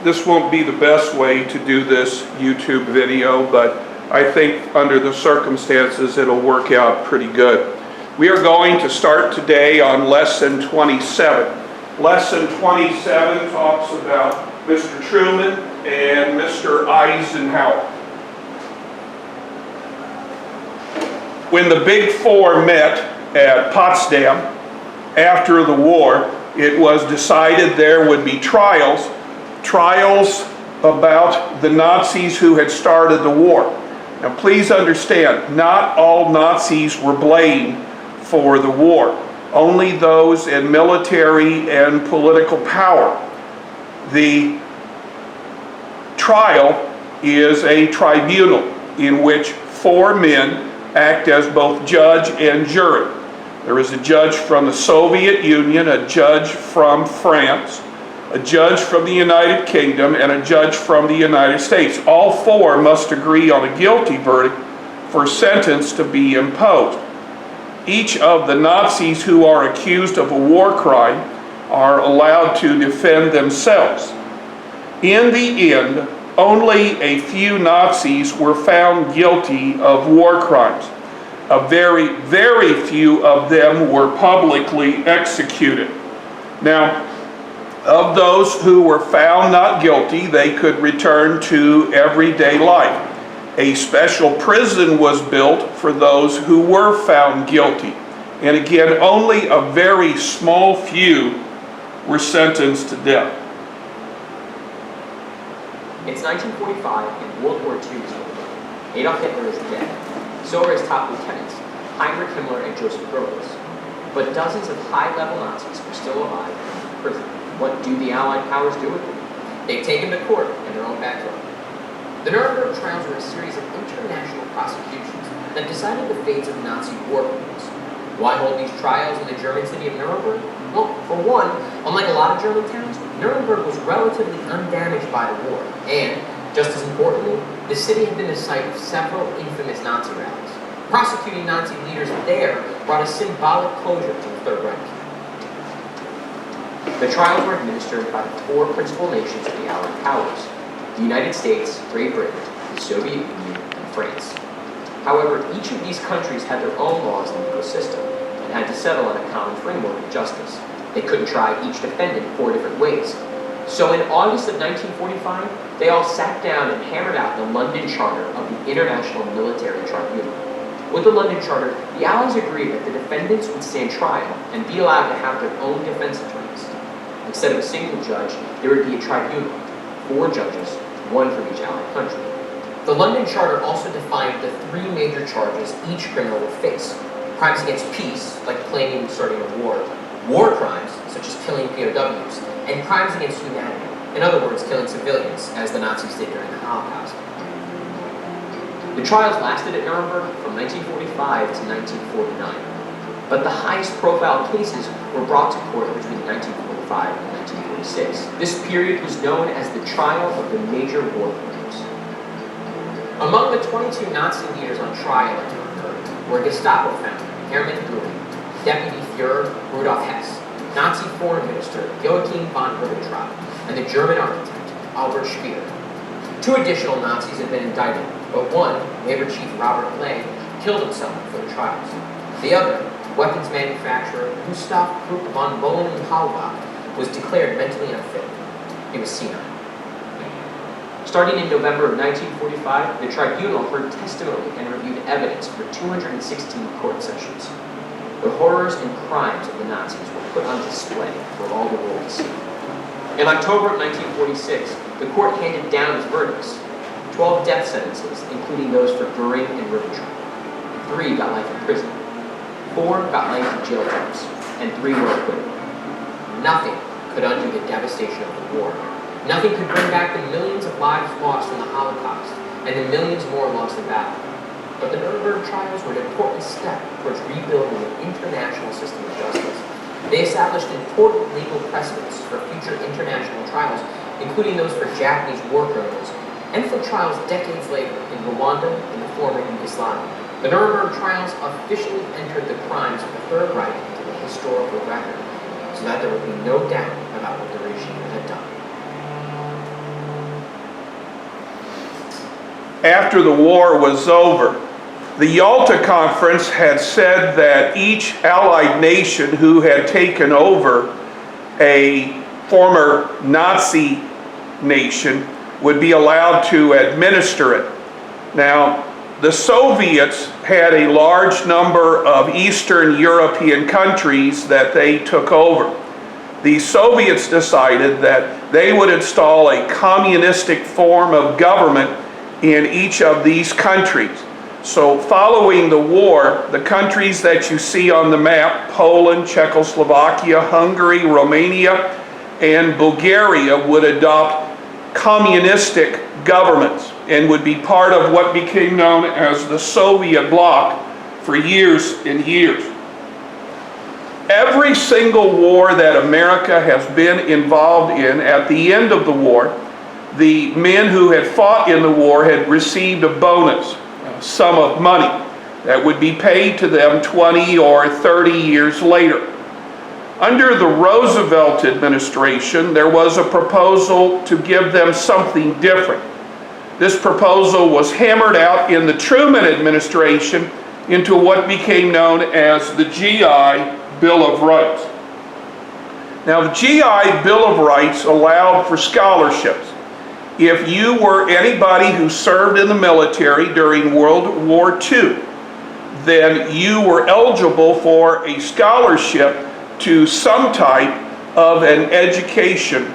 this won't be the best way to do this YouTube video, but I think under the circumstances it'll work out pretty good. We are going to start today on Lesson 27. Lesson 27 talks about Mr. Truman and Mr. Eisenhower. When the Big Four met at Potsdam after the war, it was decided there would be trials about the Nazis who had started the war. Now please understand, not all Nazis were blamed for the war. Only those in military and political power. The trial is a tribunal in which four men act as both judge and jury. There is a judge from the Soviet Union, a judge from France, a judge from the United Kingdom, and a judge from the United States. All four must agree on a guilty verdict for a sentence to be imposed. Each of the Nazis who are accused of a war crime are allowed to defend themselves. In the end, only a few Nazis were found guilty of war crimes. A very, very few of them were publicly executed. Now, of those who were found not guilty, they could return to everyday life. A special prison was built for those who were found guilty. And again, only a very small few were sentenced to death. It's 1945 and World War II is over. Adolf Hitler is dead. So are his top lieutenants, Heinrich Himmler and Joseph Goebbels. But dozens of high-level Nazis are still alive and in prison. What do the Allied powers do with them? They take them to court in their own backyard. The Nuremberg trials were a series of international prosecutions that decided the fates of Nazi war criminals. Why hold these trials in the German city of Nuremberg? Well, for one, unlike a lot of German towns, Nuremberg was relatively undamaged by the war, and, just as importantly, the city had been the site of several infamous Nazi rallies. Prosecuting Nazi leaders there brought a symbolic closure to the Third Reich. The trials were administered by the four principal nations of the Allied powers: the United States, Great Britain, the Soviet Union, and France. However, each of these countries had their own laws and legal system, and had to settle on a common framework of justice. They couldn't try each defendant 4 different ways. So in August of 1945, they all sat down and hammered out the London Charter of the International Military Tribunal. With the London Charter, the Allies agreed that the defendants would stand trial and be allowed to have their own defense attorneys. Instead of a single judge, there would be a tribunal, 4 judges, 1 from each Allied country. The London Charter also defined the 3 major charges each criminal would face: crimes against peace, like planning and starting a war crimes, such as killing POWs, and crimes against humanity, in other words, killing civilians, as the Nazis did during the Holocaust. The trials lasted at Nuremberg from 1945 to 1949, but the highest profile cases were brought to court between 1945 and 1946. This period was known as the trial of the major war criminals. Among the 22 Nazi leaders on trial at Nuremberg were Gestapo founder Hermann Göring, Deputy Führer Rudolf Hess, Nazi Foreign Minister Joachim von Ribbentrop, and the German architect Albert Speer. 2 additional Nazis had been indicted, but one, Labor Chief Robert Ley, killed himself before the trials. The other, weapons manufacturer Gustav Krupp von Bohlen-Halbach, was declared mentally unfit. He was senile. Starting in November of 1945, the tribunal heard testimony and reviewed evidence for 216 court sessions. The horrors and crimes of the Nazis were put on display for all the world to see. In October of 1946, the court handed down its verdicts: 12 death sentences, including those for Göring and Ribbentrop. 3 got life in prison. 4 got life in jail terms, and 3 were acquitted. Nothing could undo the devastation of the war. Nothing could bring back the millions of lives lost in the Holocaust, and the millions more lost in battle. But the Nuremberg trials were an important step towards rebuilding an international system of justice. They established important legal precedents for future international trials, including those for Japanese war criminals, and for trials decades later in Rwanda and the former Yugoslavia. The Nuremberg trials officially entered the crimes of the Third Reich into the historical record, so that there would be no doubt about what the regime had done. after the war was over, the Yalta Conference had said that each Allied nation who had taken over a former Nazi nation would be allowed to administer it. Now, the Soviets had a large number of Eastern European countries that they took over. The Soviets decided that they would install a communistic form of government in each of these countries. So following the war, the countries that you see on the map, Poland, Czechoslovakia, Hungary, Romania, and Bulgaria, would adopt communistic governments and would be part of what became known as the Soviet bloc for years and years. Every single war that America has been involved in, at the end of the war, the men who had fought in the war had received a bonus, a sum of money that would be paid to them 20 or 30 years later. Under the Roosevelt administration, there was a proposal to give them something different. This proposal was hammered out in the Truman administration into what became known as the GI Bill of Rights. Now, the GI Bill of Rights allowed for scholarships. If you were anybody who served in the military during World War II, then you were eligible for a scholarship to some type of an education.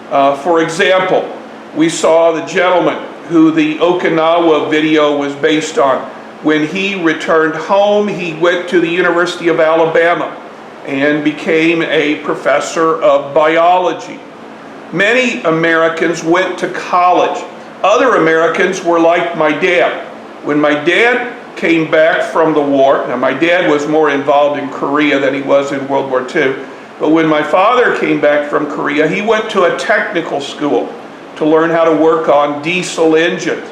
For example, we saw the gentleman who the Okinawa video was based on. When he returned home, he went to the University of Alabama and became a professor of biology. Many Americans went to college. Other Americans were like my dad. When my dad came back from the war, now my dad was more involved in Korea than he was in World War II, but when my father came back from Korea, he went to a technical school to learn how to work on diesel engines.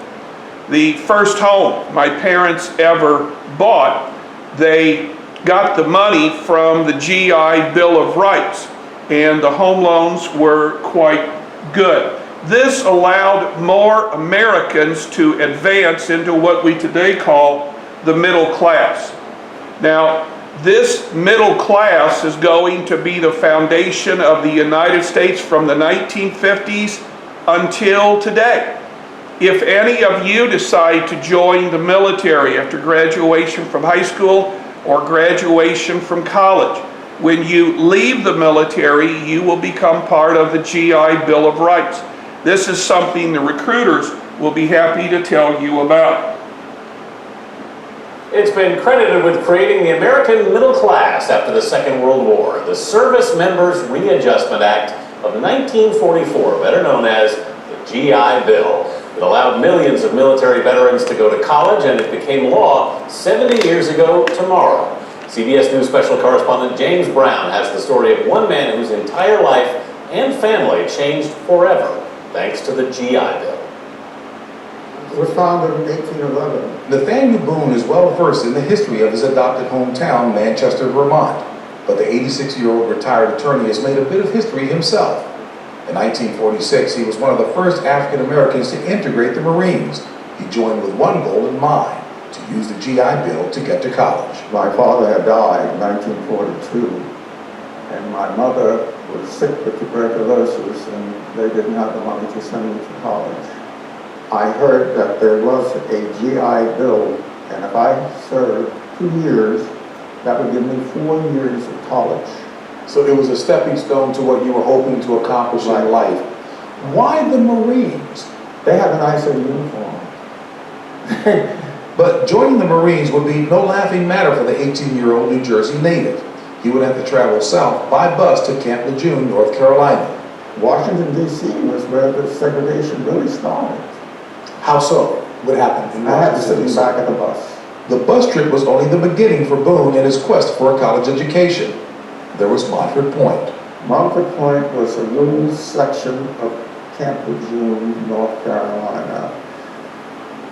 The first home my parents ever bought, they got the money from the GI Bill of Rights, and the home loans were quite good. This allowed more Americans to advance into what we today call the middle class. Now, this middle class is going to be the foundation of the United States from the 1950s until today. If any of you decide to join the military after graduation from high school or graduation from college, when you leave the military, you will become part of the GI Bill of Rights. This is something the recruiters will be happy to tell you about. It's been credited with creating the American middle class after the Second World War, the Service Members Readjustment Act of 1944, better known as the GI Bill. It allowed millions of military veterans to go to college, and it became law 70 years ago tomorrow. CBS News special correspondent James Brown has the story of one man whose entire life and family changed forever thanks to the GI Bill. It was founded in 1811. Nathaniel Boone is well versed in the history of his adopted hometown, Manchester, Vermont. But the 86-year-old retired attorney has made a bit of history himself. In 1946, he was one of the first African Americans to integrate the Marines. He joined with one goal in mind: to use the GI Bill to get to college. My father had died in 1942, and my mother was sick with tuberculosis, and they didn't have the money to send me to college. I heard that there was a GI Bill, and if I served 2 years, that would give me 4 years of college. So it was a stepping stone to what you were hoping to accomplish in life. Why the Marines? They have a nicer uniform. But joining the Marines would be no laughing matter for the 18-year-old New Jersey native. He would have to travel south by bus to Camp Lejeune, North Carolina. Washington, D.C. was where the segregation really started. How so? What happened in I had to Washington, sit D.C.? back at the bus. The bus trip was only the beginning for Boone in his quest for a college education. There was Montford Point. Montford Point was a little section of Camp Lejeune, North Carolina,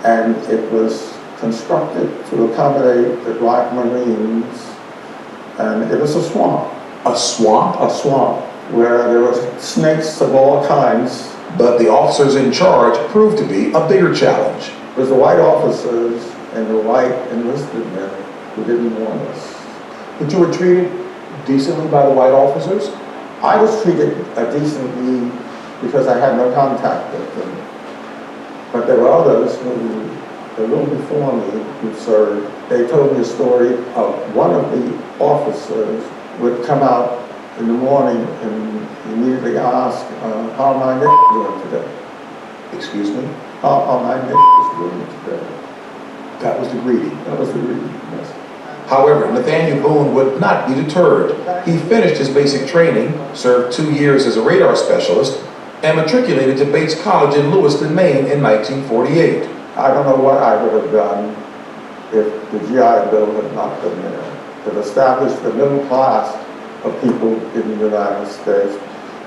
and it was constructed to accommodate the Black Marines, and it was a swamp. A swamp? A swamp where there were snakes of all kinds. But the officers in charge proved to be a bigger challenge. It was the white officers and the white enlisted men who didn't want us. But you were treated decently by the white officers? I was treated decently because I had no contact with them. But there were others who, a little before me, who served. They told me a story of one of the officers would come out in the morning and immediately ask, how my neck doing today? Excuse me? How my neck is doing today? That was the greeting. That was the reason, yes. However, Nathaniel Boone would not be deterred. He finished his basic training, served 2 years as a radar specialist, and matriculated to Bates College in Lewiston, Maine in 1948. I don't know what I would have done if the GI Bill had not been there. It established the middle class of people in the United States,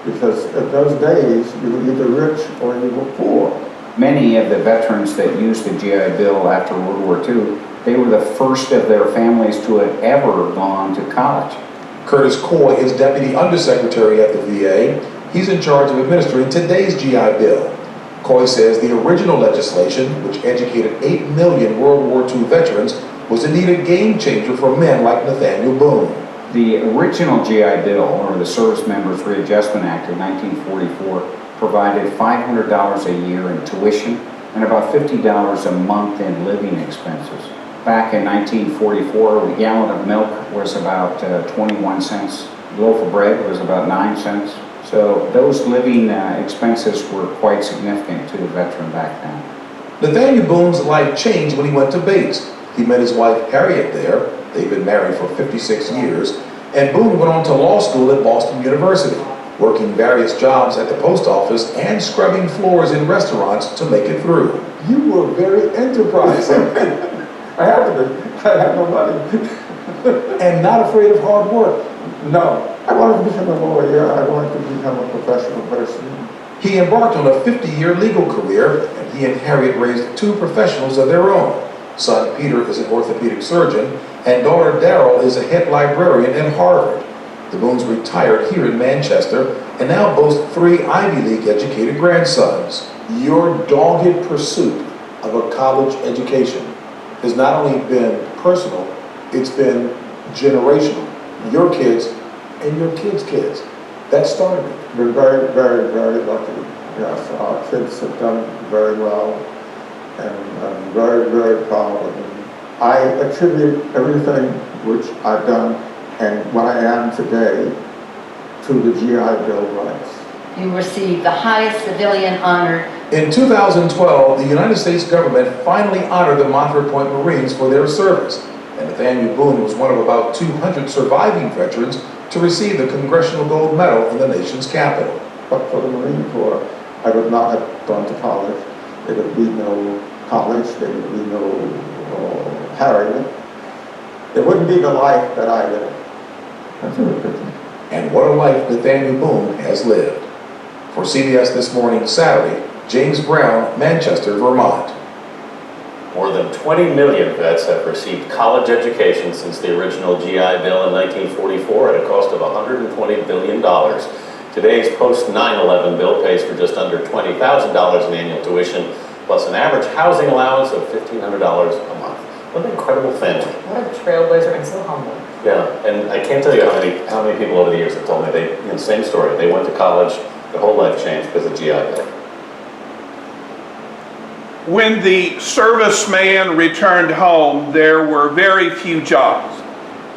because in those days, you were either rich or you were poor. Many of the veterans that used the GI Bill after World War II, they were the first of their families to have ever gone to college. Curtis Coy is Deputy Undersecretary at the VA. He's in charge of administering today's GI Bill. Coy says the original legislation, which educated 8 million World War II veterans, was indeed a game changer for men like Nathaniel Boone. The original GI Bill, or the Service Members Readjustment Act of 1944, provided $500 a year in tuition and about $50 a month in living expenses. Back in 1944, a gallon of milk was about 21 cents. A loaf of bread was about 9 cents. So those living expenses were quite significant to a veteran back then. Nathaniel Boone's life changed when he went to Bates. He met his wife Harriet there. They've been married for 56 years. And Boone went on to law school at Boston University, working various jobs at the post office and scrubbing floors in restaurants to make it through. You were very enterprising. I had to be. I had no money. And not afraid of hard work. No. I wanted to become a lawyer. I wanted to become a professional person. He embarked on a 50-year legal career, and he and Harriet raised 2 professionals of their own. Son Peter is an orthopedic surgeon, and daughter Daryl is a head librarian at Harvard. The Boones retired here in Manchester and now boast 3 Ivy League educated grandsons. Your dogged pursuit of a college education has not only been personal, it's been generational. Your kids and your kids' kids. That started it. We're very, very, very lucky. Yes, our kids have done very well, and I'm very, very proud of them. I attribute everything which I've done and what I am today to the GI Bill rights. You received the highest civilian honor. In 2012, the United States government finally honored the Montford Point Marines for their service, and Nathaniel Boone was one of about 200 surviving veterans to receive the Congressional Gold Medal in the nation's capital. But for the Marine Corps, I would not have gone to college. There would be no college, there would be no Harriet. There wouldn't be the life that I lived. That's a picture. And what a life Nathaniel Boone has lived. For CBS This Morning, Saturday, James Brown, Manchester, Vermont. More than 20 million vets have received college education since the original GI Bill in 1944 at a cost of $120 billion. Today's post-9/11 bill pays for just under $20,000 in annual tuition, plus an average housing allowance of $1,500 a month. What an incredible family. What a trailblazer and so humble. Yeah, and I can't tell you how many people over the years have told me the same story. They went to college, their whole life changed because of GI Bill. When the serviceman returned home, there were very few jobs.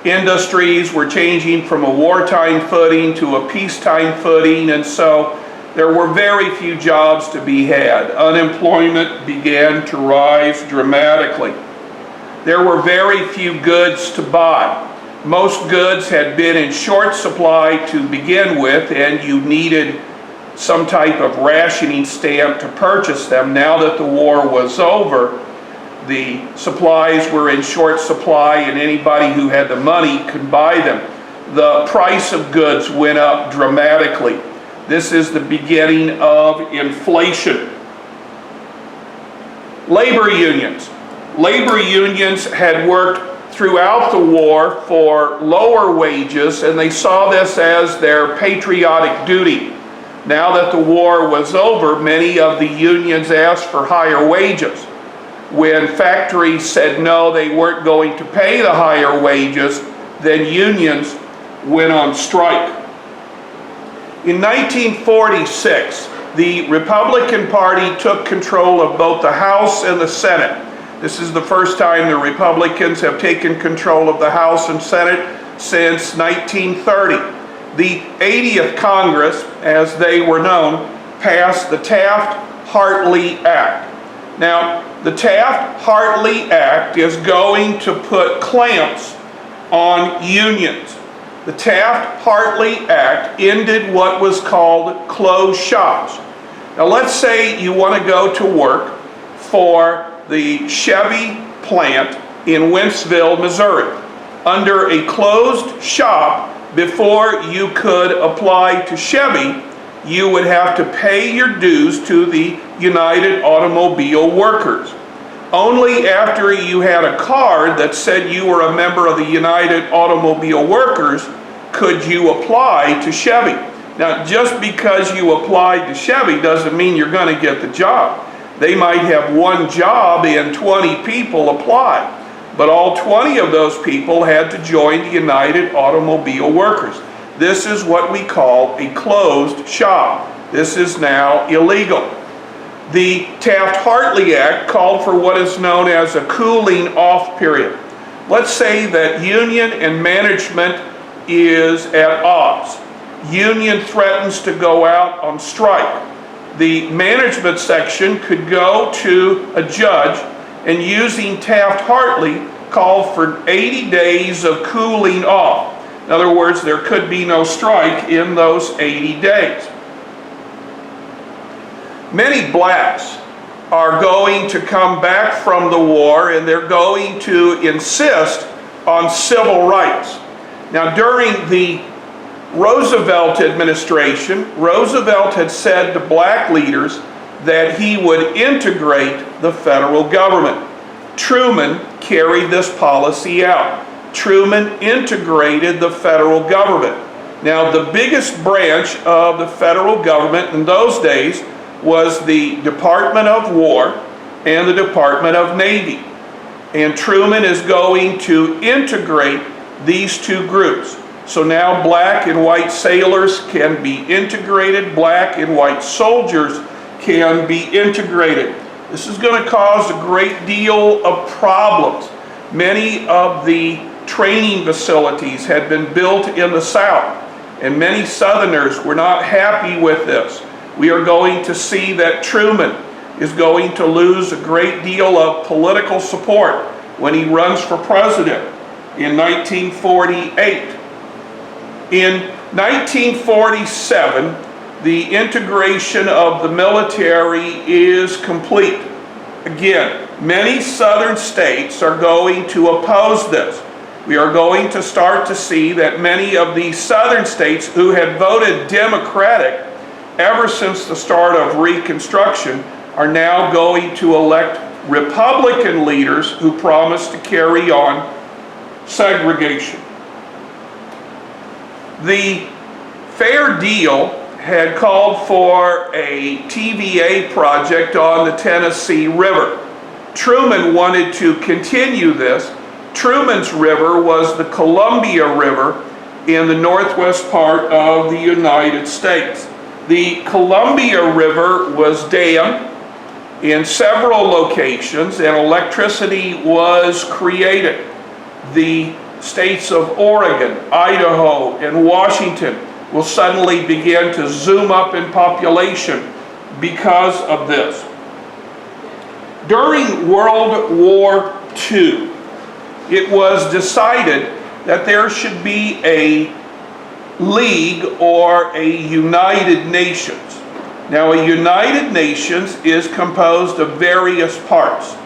Industries were changing from a wartime footing to a peacetime footing, and so there were very few jobs to be had. Unemployment began to rise dramatically. There were very few goods to buy. Most goods had been in short supply to begin with, and you needed some type of rationing stamp to purchase them. Now that the war was over, the supplies were in short supply, and anybody who had the money could buy them. The price of goods went up dramatically. This is the beginning of inflation. Labor unions. Labor unions had worked throughout the war for lower wages, and they saw this as their patriotic duty. Now that the war was over, many of the unions asked for higher wages. when factories said no, they weren't going to pay the higher wages, then unions went on strike. In 1946, the Republican Party took control of both the House and the Senate. This is the first time the Republicans have taken control of the House and Senate since 1930. The 80th Congress, as they were known, passed the Taft-Hartley Act. Now, the Taft-Hartley Act is going to put clamps on unions. The Taft-Hartley Act ended what was called closed shops. Now let's say you want to go to work for the Chevy plant in Wentzville, Missouri. Under a closed shop, before you could apply to Chevy, you would have to pay your dues to the United Automobile Workers. Only after you had a card that said you were a member of the United Automobile Workers could you apply to Chevy. Now, just because you applied to Chevy doesn't mean you're going to get the job. They might have one job and 20 people apply, but all 20 of those people had to join the United Automobile Workers. This is what we call a closed shop. This is now illegal. The Taft-Hartley Act called for what is known as a cooling off period. Let's say that union and management is at odds. Union threatens to go out on strike. The management section could go to a judge and, using Taft-Hartley, call for 80 days of cooling off. In other words, there could be no strike in those 80 days. Many blacks are going to come back from the war and they're going to insist on civil rights. Now, during the Roosevelt administration, Roosevelt had said to black leaders that he would integrate the federal government. Truman carried this policy out. Truman integrated the federal government. Now, the biggest branch of the federal government in those days was the Department of War and the Department of Navy. And Truman is going to integrate these two groups. So now black and white sailors can be integrated, black and white soldiers can be integrated. This is going to cause a great deal of problems. Many of the training facilities had been built in the South, and many Southerners were not happy with this. We are going to see that Truman is going to lose a great deal of political support when he runs for president in 1948. In 1947, the integration of the military is complete. Again, many southern states are going to oppose this. We are going to start to see that many of the southern states who had voted Democratic ever since the start of Reconstruction are now going to elect Republican leaders who promise to carry on segregation. The Fair Deal had called for a TVA project on the Tennessee River. Truman wanted to continue this. Truman's river was the Columbia River in the northwest part of the United States. The Columbia River was dammed in several locations and electricity was created. The states of Oregon, Idaho, and Washington will suddenly begin to zoom up in population because of this. During World War II, it was decided that there should be a league or a United Nations. Now, a United Nations is composed of various parts.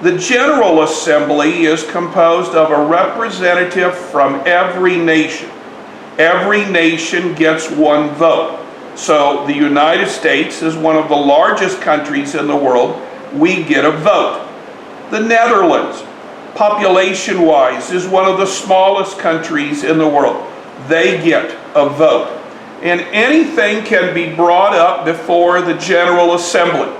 The General Assembly is composed of a representative from every nation. Every nation gets one vote. So the United States is one of the largest countries in the world. We get a vote. The Netherlands, population-wise, is one of the smallest countries in the world. They get a vote. And anything can be brought up before the General Assembly.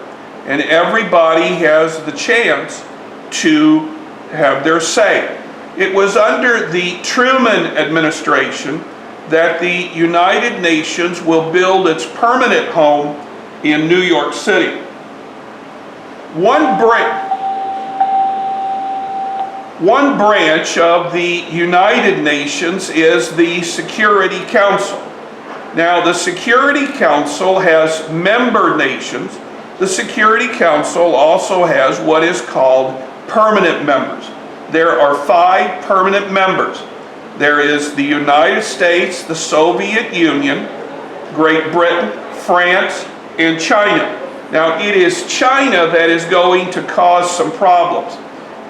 And everybody has the chance to have their say. It was under the Truman administration that the United Nations will build its permanent home in New York City. One branch of the United Nations is the Security Council. Now, the Security Council has member nations. The Security Council also has what is called permanent members. There are 5 permanent members. There is the United States, the Soviet Union, Great Britain, France, and China. Now, it is China that is going to cause some problems.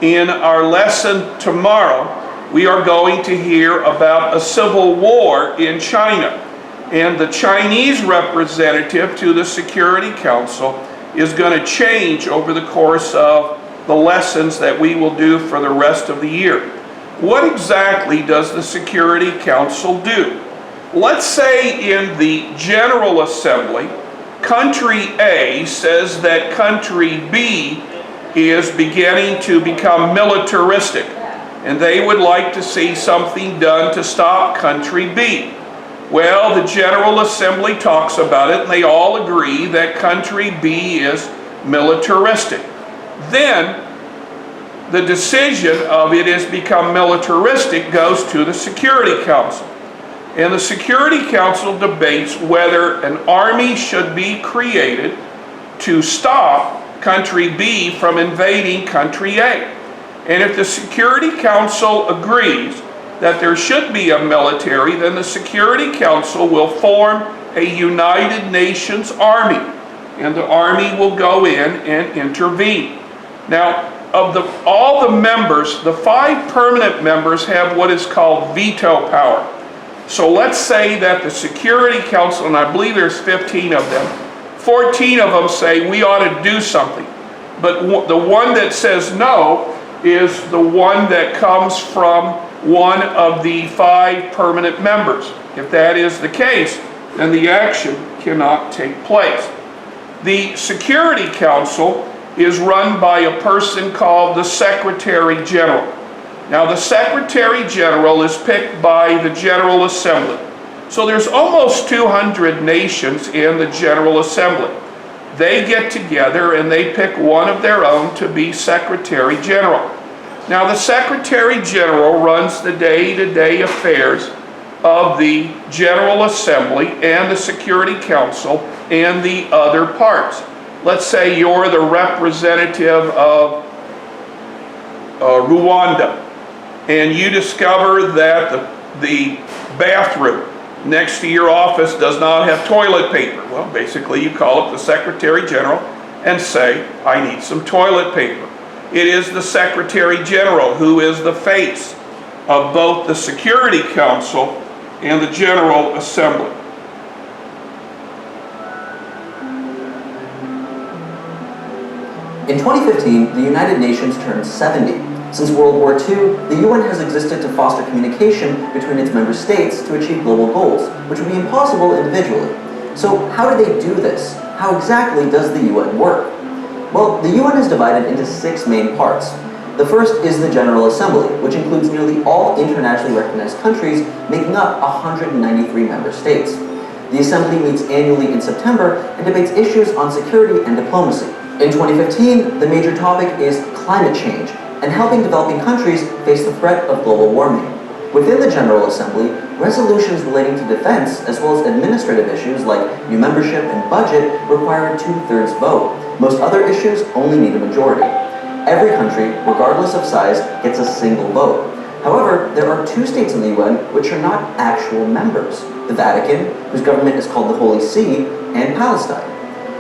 In our lesson tomorrow, we are going to hear about a civil war in China. And the Chinese representative to the Security Council is going to change over the course of the lessons that we will do for the rest of the year. What exactly does the Security Council do? Let's say in the General Assembly, country A says that country B is beginning to become militaristic, and they would like to see something done to stop country B. Well, the General Assembly talks about it, and they all agree that country B is militaristic. Then, the decision of it has become militaristic goes to the Security Council. And the Security Council debates whether an army should be created to stop country B from invading country A. And if the Security Council agrees that there should be a military, then the Security Council will form a United Nations army, and the army will go in and intervene. Now, of all the members, the 5 permanent members have what is called veto power. So let's say that the Security Council, and I believe there's 15 of them, 14 of them say we ought to do something. But the one that says no is the one that comes from one of the 5 permanent members. If that is the case, then the action cannot take place. The Security Council is run by a person called the Secretary General. Now, the Secretary General is picked by the General Assembly. So there's almost 200 nations in the General Assembly. They get together and they pick one of their own to be Secretary General. Now, the Secretary General runs the day-to-day affairs of the General Assembly and the Security Council and the other parts. Let's say you're the representative of Rwanda, and you discover that the bathroom next to your office does not have toilet paper. Well, basically you call up the Secretary General and say, I need some toilet paper. It is the Secretary General who is the face of both the Security Council and the General Assembly. In 2015, the United Nations turned 70. Since World War II, the UN has existed to foster communication between its member states to achieve global goals, which would be impossible individually. So how do they do this? How exactly does the UN work? Well, the UN is divided into 6 main parts. The first is the General Assembly, which includes nearly all internationally recognized countries, making up 193 member states. The Assembly meets annually in September and debates issues on security and diplomacy. In 2015, the major topic is climate change and helping developing countries face the threat of global warming. Within the General Assembly, resolutions relating to defense, as well as administrative issues like new membership and budget, require a 2/3 vote. Most other issues only need a majority. Every country, regardless of size, gets a single vote. However, there are 2 states in the UN which are not actual members: the Vatican, whose government is called the Holy See, and Palestine.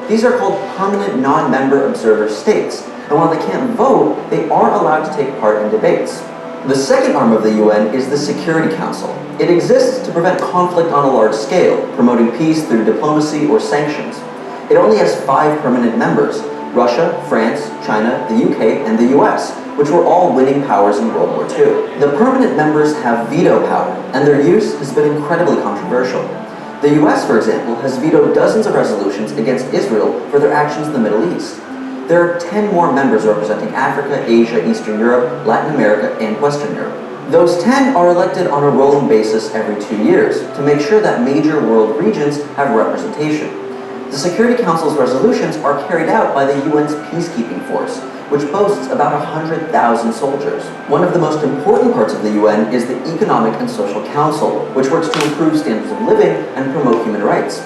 These are called permanent non-member observer states, and while they can't vote, they are allowed to take part in debates. The second arm of the UN is the Security Council. It exists to prevent conflict on a large scale, promoting peace through diplomacy or sanctions. It only has 5 permanent members: Russia, France, China, the UK, and the US, which were all winning powers in World War II. The permanent members have veto power, and their use has been incredibly controversial. The US, for example, has vetoed dozens of resolutions against Israel for their actions in the Middle East. there are 10 more members representing Africa, Asia, Eastern Europe, Latin America, and Western Europe. Those 10 are elected on a rolling basis every 2 years to make sure that major world regions have representation. The Security Council's resolutions are carried out by the UN's peacekeeping force, which boasts about 100,000 soldiers. One of the most important parts of the UN is the Economic and Social Council, which works to improve standards of living and promote human rights.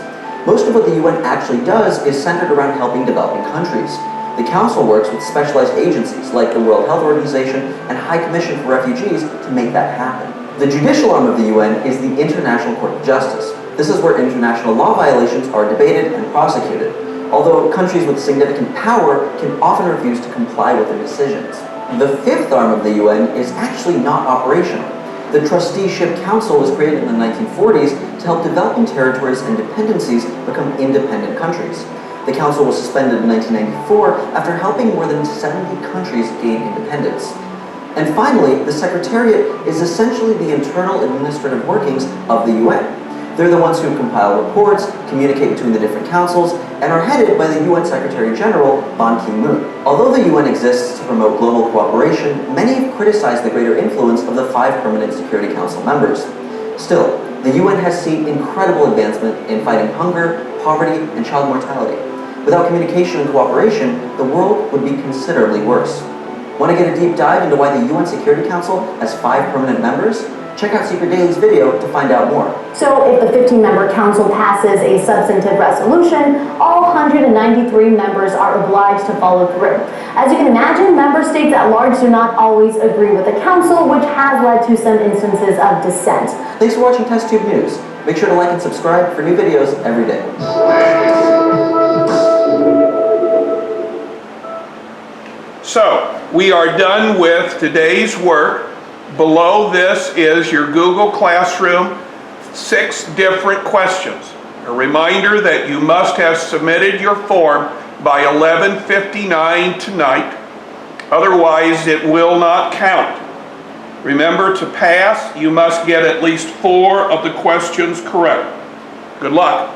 Most of what the UN actually does is centered around helping developing countries. The Council works with specialized agencies like the World Health Organization and High Commission for Refugees to make that happen. The judicial arm of the UN is the International Court of Justice. This is where international law violations are debated and prosecuted, although countries with significant power can often refuse to comply with their decisions. The fifth arm of the UN is actually not operational. The Trusteeship Council was created in the 1940s to help developing territories and dependencies become independent countries. The Council was suspended in 1994 after helping more than 70 countries gain independence. And finally, the Secretariat is essentially the internal administrative workings of the UN. They're the ones who compile reports, communicate between the different councils, and are headed by the UN Secretary General, Ban Ki-moon. Although the UN exists to promote global cooperation, many have criticized the greater influence of the 5 permanent Security Council members. Still, the UN has seen incredible advancement in fighting hunger, poverty, and child mortality. Without communication and cooperation, the world would be considerably worse. Want to get a deep dive into why the UN Security Council has 5 permanent members? Check out Secret Daily's video to find out more. So if the 15-member council passes a substantive resolution, all 193 members are obliged to follow through. As you can imagine, member states at large do not always agree with the council, which has led to some instances of dissent. Thanks for watching TestTube News. Make sure to like and subscribe for new videos every day. So, we are done with today's work. Below this is your Google Classroom, 6 different questions. A reminder that you must have submitted your form by 11:59 tonight, otherwise it will not count. Remember, to pass, you must get at least 4 of the questions correct. Good luck.